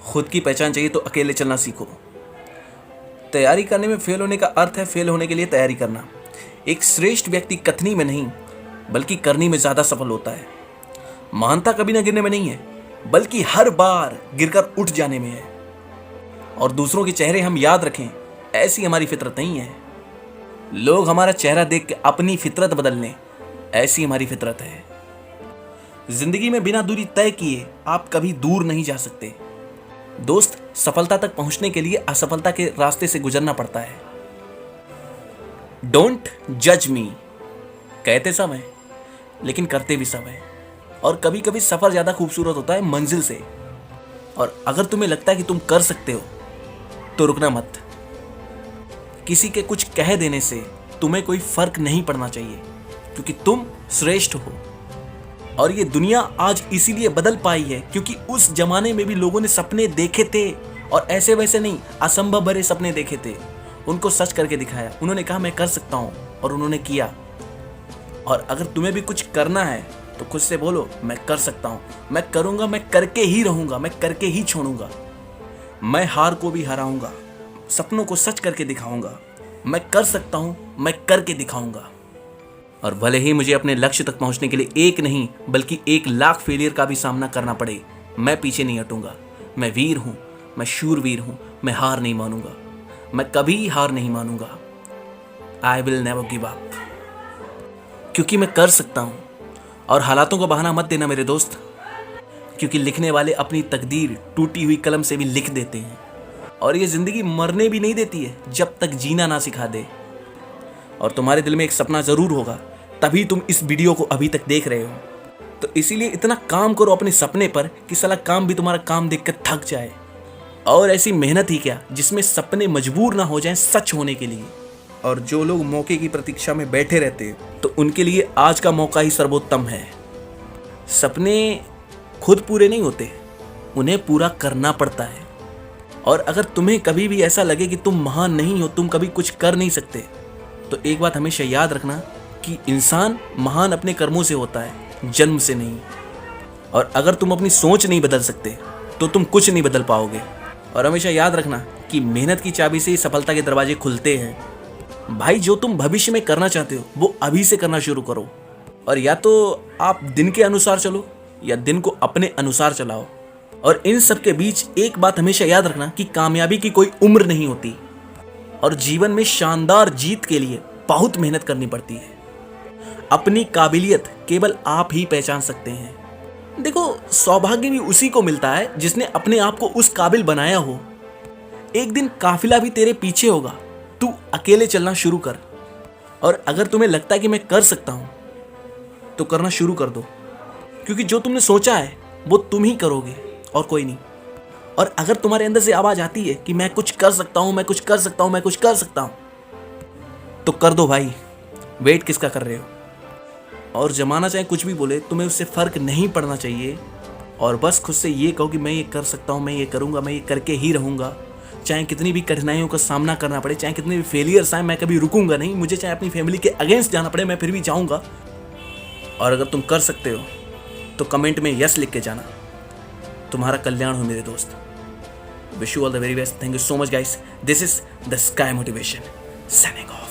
खुद की पहचान चाहिए तो अकेले चलना सीखो। तैयारी करने में फेल होने का अर्थ है फेल होने के लिए तैयारी करना। एक श्रेष्ठ व्यक्ति कथनी में नहीं बल्कि करनी में ज़्यादा सफल होता है। महानता कभी ना गिरने में नहीं है बल्कि हर बार गिरकर उठ जाने में है। और दूसरों के चेहरे हम याद रखें, ऐसी हमारी फितरत नहीं है। लोग हमारा चेहरा देख के अपनी फितरत बदल लें, ऐसी हमारी फितरत है। जिंदगी में बिना दूरी तय किए आप कभी दूर नहीं जा सकते। दोस्त, सफलता तक पहुंचने के लिए असफलता के रास्ते से गुजरना पड़ता है। डोंट जज मी कहते सब हैं लेकिन करते भी सब हैं। और कभी कभी सफर ज्यादा खूबसूरत होता है मंजिल से। और अगर तुम्हें लगता है कि तुम कर सकते हो तो रुकना मत। किसी के कुछ कह देने से तुम्हें कोई फर्क नहीं पड़ना चाहिए क्योंकि तुम श्रेष्ठ हो। और ये दुनिया आज इसीलिए बदल पाई है क्योंकि उस जमाने में भी लोगों ने सपने देखे थे और ऐसे वैसे नहीं, असंभव भरे सपने देखे थे। उनको सच करके दिखाया। उन्होंने कहा मैं कर सकता हूं और उन्होंने किया। और अगर तुम्हें भी कुछ करना है तो खुद से बोलो मैं कर सकता हूं, मैं करूंगा, मैं करके ही रहूंगा, मैं करके ही छोड़ूंगा। मैं हार को भी हराऊंगा, सपनों को सच करके दिखाऊंगा। मैं कर सकता हूं, मैं करके दिखाऊंगा। और भले ही मुझे अपने लक्ष्य तक पहुंचने के लिए एक नहीं बल्कि 1,00,000 फेलियर का भी सामना करना पड़े, मैं पीछे नहीं हटूंगा। मैं वीर हूं, मैं शूरवीर हूं, मैं हार नहीं मानूंगा। मैं कभी हार नहीं मानूंगा। I will never give up क्योंकि मैं कर सकता हूं। और हालातों को बहाना मत देना मेरे दोस्त, क्योंकि लिखने वाले अपनी तकदीर टूटी हुई कलम से भी लिख देते हैं। और ये जिंदगी मरने भी नहीं देती है जब तक जीना ना सिखा दे। और तुम्हारे दिल में एक सपना जरूर होगा, तभी तुम इस वीडियो को अभी तक देख रहे हो। तो इसीलिए इतना काम करो अपने सपने पर कि साला काम भी तुम्हारा काम देख कर थक जाए। और ऐसी मेहनत ही क्या जिसमें सपने मजबूर ना हो जाएं सच होने के लिए। और जो लोग मौके की प्रतीक्षा में बैठे रहते हैं तो उनके लिए आज का मौका ही सर्वोत्तम है। सपने खुद पूरे नहीं होते, उन्हें पूरा करना पड़ता है। और अगर तुम्हें कभी भी ऐसा लगे कि तुम महान नहीं हो, तुम कभी कुछ कर नहीं सकते, तो एक बात हमेशा याद रखना कि इंसान महान अपने कर्मों से होता है, जन्म से नहीं। और अगर तुम अपनी सोच नहीं बदल सकते तो तुम कुछ नहीं बदल पाओगे। और हमेशा याद रखना कि मेहनत की चाबी से ही सफलता के दरवाजे खुलते हैं। भाई, जो तुम भविष्य में करना चाहते हो वो अभी से करना शुरू करो। और या तो आप दिन के अनुसार चलो या दिन को अपने अनुसार चलाओ। और इन सब के बीच एक बात हमेशा याद रखना कि कामयाबी की कोई उम्र नहीं होती और जीवन में शानदार जीत के लिए बहुत मेहनत करनी पड़ती है। अपनी काबिलियत केवल आप ही पहचान सकते हैं। देखो, सौभाग्य भी उसी को मिलता है जिसने अपने आप को उस काबिल बनाया हो। एक दिन काफिला भी तेरे पीछे होगा, तू अकेले चलना शुरू कर। और अगर तुम्हें लगता है कि मैं कर सकता हूं तो करना शुरू कर दो, क्योंकि जो तुमने सोचा है वो तुम ही करोगे और कोई नहीं। और अगर तुम्हारे अंदर से आवाज आती है कि मैं कुछ कर सकता हूं, मैं कुछ कर सकता हूं, मैं कुछ कर सकता हूं, तो कर दो भाई। वेट किसका कर रहे हो? और जमाना चाहे कुछ भी बोले, तुम्हें उससे फर्क नहीं पड़ना चाहिए। और बस खुद से ये कहो कि मैं ये कर सकता हूं, मैं ये करूंगा, मैं ये करके ही रहूंगा। चाहे कितनी भी कठिनाइयों का सामना करना पड़े, चाहे कितने भी फेलियर्स आए, मैं कभी रुकूंगा नहीं। मुझे चाहे अपनी फैमिली के अगेंस्ट जाना पड़े, मैं फिर भी जाऊंगा। और अगर तुम कर सकते हो तो कमेंट में यस लिख के जाना। तुम्हारा कल्याण हो मेरे दोस्त। Wish you all the very best. Thank you so much guys. This is the sky motivation signing off.